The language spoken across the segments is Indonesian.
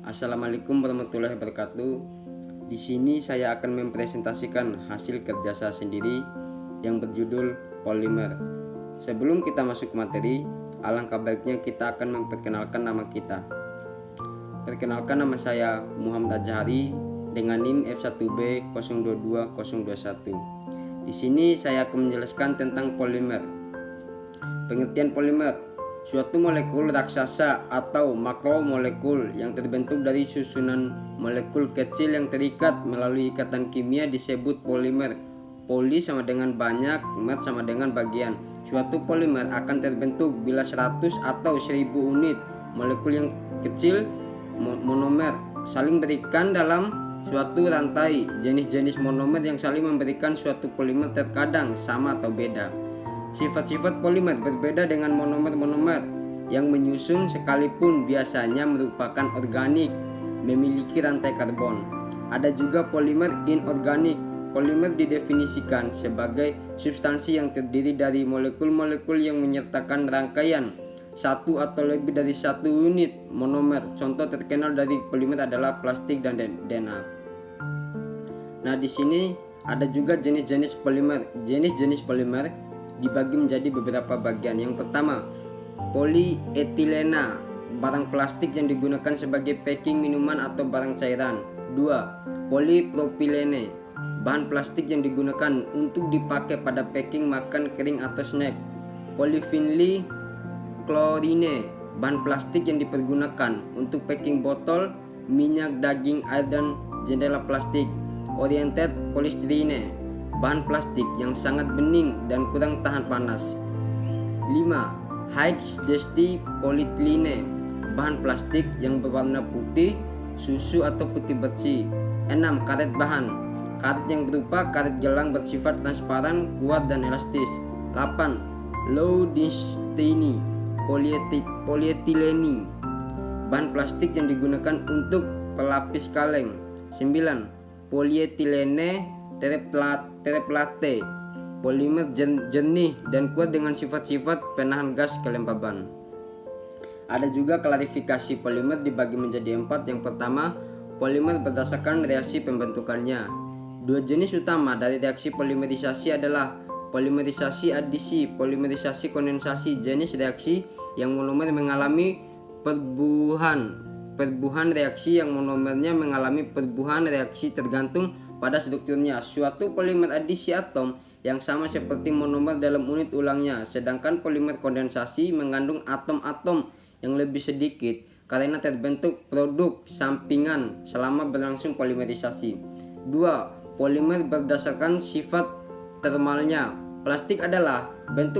Assalamualaikum warahmatullahi wabarakatuh. Di sini saya akan mempresentasikan hasil kerja saya sendiri yang berjudul polimer. Sebelum kita masuk ke materi, alangkah baiknya kita akan memperkenalkan nama kita. Perkenalkan, nama saya Muhammad Azhari dengan NIM F1B 022021. Di sini saya akan menjelaskan tentang polimer. Pengertian polimer: suatu molekul raksasa atau makromolekul yang terbentuk dari susunan molekul kecil yang terikat melalui ikatan kimia disebut polimer. Poli sama dengan banyak, mer sama dengan bagian. Suatu polimer akan terbentuk bila 100 atau 1000 unit molekul yang kecil monomer saling berikan dalam suatu rantai. Jenis-jenis monomer yang saling memberikan suatu polimer terkadang sama atau beda. Sifat-sifat polimer berbeda dengan monomer-monomer yang menyusun, sekalipun biasanya merupakan organik, memiliki rantai karbon. Ada juga polimer inorganik. Polimer didefinisikan sebagai substansi yang terdiri dari molekul-molekul yang menyertakan rangkaian satu atau lebih dari satu unit monomer. Contoh terkenal dari polimer adalah plastik dan DNA. Nah, di sini ada juga jenis-jenis polimer. Jenis-jenis polimer dibagi menjadi beberapa bagian. Yang pertama, polietilena, barang plastik yang digunakan sebagai packing minuman atau barang cairan. 2. Polipropilene, bahan plastik yang digunakan untuk dipakai pada packing makan kering atau snack. Polyvinyl chlorine, bahan plastik yang dipergunakan untuk packing botol, minyak, daging, air, dan jendela plastik. Oriented polystyrene, bahan plastik yang sangat bening dan kurang tahan panas. 5. High density polyethylene, bahan plastik yang berwarna putih, susu atau putih bersih. 6. Karet bahan, karet yang berupa karet gelang bersifat transparan, kuat, dan elastis. 8. Low density polyethylene, bahan plastik yang digunakan untuk pelapis kaleng. 9. Polyethylene terephthalate, polimer jernih dan kuat dengan sifat-sifat penahan gas kelembaban. Ada juga klarifikasi polimer dibagi menjadi 4. Yang pertama, polimer berdasarkan reaksi pembentukannya. Dua jenis utama dari reaksi polimerisasi adalah polimerisasi adisi, polimerisasi kondensasi. Jenis reaksi yang monomer mengalami perburuhan reaksi yang monomernya mengalami perburuhan reaksi tergantung pada strukturnya. Suatu polimer adisi atom yang sama seperti monomer dalam unit ulangnya, sedangkan polimer kondensasi mengandung atom-atom yang lebih sedikit karena terbentuk produk sampingan selama berlangsung polimerisasi. 2. Polimer berdasarkan sifat termalnya. Plastik adalah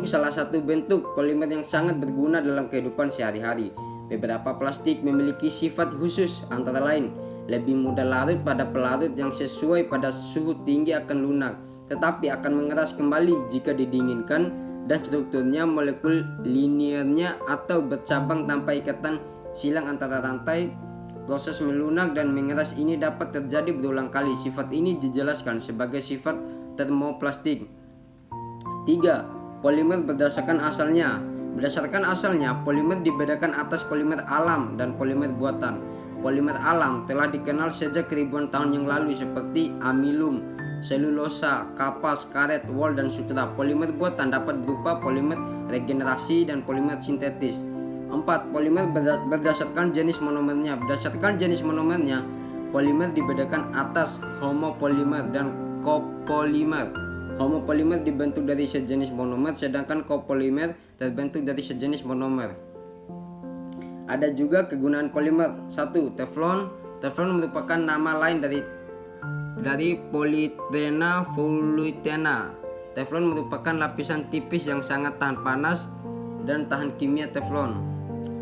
salah satu bentuk polimer yang sangat berguna dalam kehidupan sehari-hari. Beberapa plastik memiliki sifat khusus, antara lain lebih mudah larut pada pelarut yang sesuai pada suhu tinggi akan lunak, tetapi akan mengeras kembali jika didinginkan, dan strukturnya molekul linearnya atau bercabang tanpa ikatan silang antara rantai. Proses melunak dan mengeras ini dapat terjadi berulang kali. Sifat ini dijelaskan sebagai sifat termoplastik. 3. Polimer berdasarkan asalnya. Berdasarkan asalnya, polimer dibedakan atas polimer alam dan polimer buatan. Polimer alam telah dikenal sejak ribuan tahun yang lalu seperti amilum, selulosa, kapas, karet, wol, dan sutra. Polimer buatan dapat berupa polimer regenerasi dan polimer sintetis. 4. Polimer berdasarkan jenis monomernya. Berdasarkan jenis monomernya, polimer dibedakan atas homopolimer dan copolimer. Homopolimer dibentuk dari sejenis monomer, sedangkan copolimer terbentuk dari sejenis monomer. Ada juga kegunaan polimer. 1. Teflon. Teflon merupakan nama lain dari polyethylena fluidena. Teflon merupakan lapisan tipis yang sangat tahan panas dan tahan kimia teflon.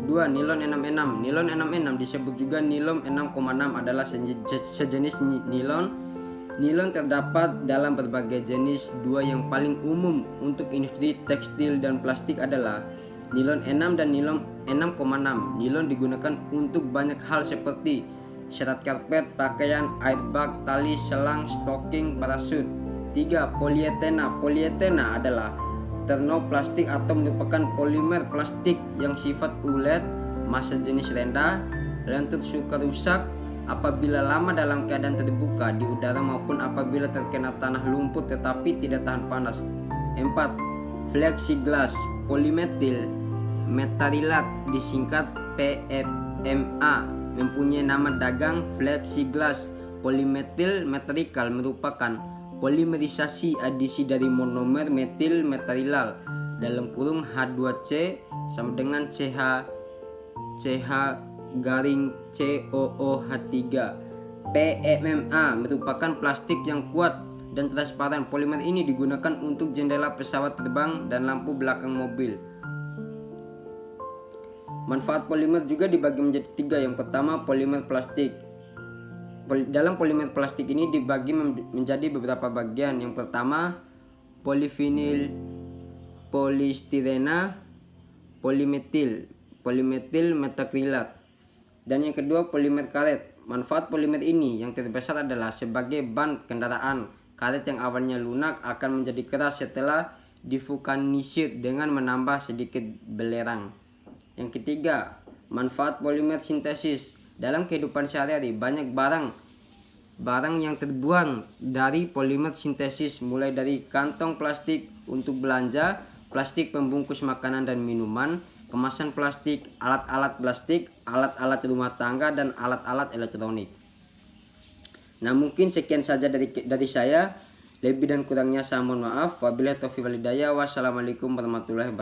2. Nilon 66. Nilon 66 disebut juga nilon 6,6 adalah sejenis nilon. Nilon terdapat dalam berbagai jenis. Dua yang paling umum untuk industri tekstil dan plastik adalah nilon 6 dan nilon 6,6. Nilon digunakan untuk banyak hal seperti serat karpet, pakaian, airbag, tali, selang, stocking, parasut. 3. Polyethena. Polyethena adalah termoplastik atau merupakan polimer plastik yang sifat ulet, massa jenis rendah, lentur suka rusak apabila lama dalam keadaan terbuka di udara maupun apabila terkena tanah lumpur tetapi tidak tahan panas. 4. Plexiglas polimetil metarilat disingkat PMMA mempunyai nama dagang plexiglas polimetil metrikal merupakan polimerisasi adisi dari monomer metil metarilal dalam kurung H2C sama dengan CH garing COOH3. PMMA merupakan plastik yang kuat dan transparan. Polimer ini digunakan untuk jendela pesawat terbang dan lampu belakang mobil. Manfaat polimer juga dibagi menjadi 3. Yang pertama, polimer plastik. Dalam polimer plastik ini dibagi menjadi beberapa bagian. Yang pertama, polivinil polistirena polimetil metakrilat. Dan yang kedua, polimer karet. Manfaat polimer ini yang terbesar adalah sebagai ban kendaraan. Karet yang awalnya lunak akan menjadi keras setelah divulkanisir dengan menambah sedikit belerang. Yang ketiga, manfaat polimer sintesis. Dalam kehidupan sehari-hari banyak barang yang terbuang dari polimer sintesis, mulai dari kantong plastik untuk belanja, plastik pembungkus makanan dan minuman, kemasan plastik, alat-alat plastik, alat-alat rumah tangga, dan alat-alat elektronik. Nah, mungkin sekian saja dari saya. Lebih dan kurangnya saya mohon maaf. Wabillahi taufiq wal hidayah. Wassalamualaikum warahmatullahi wabarakatuh.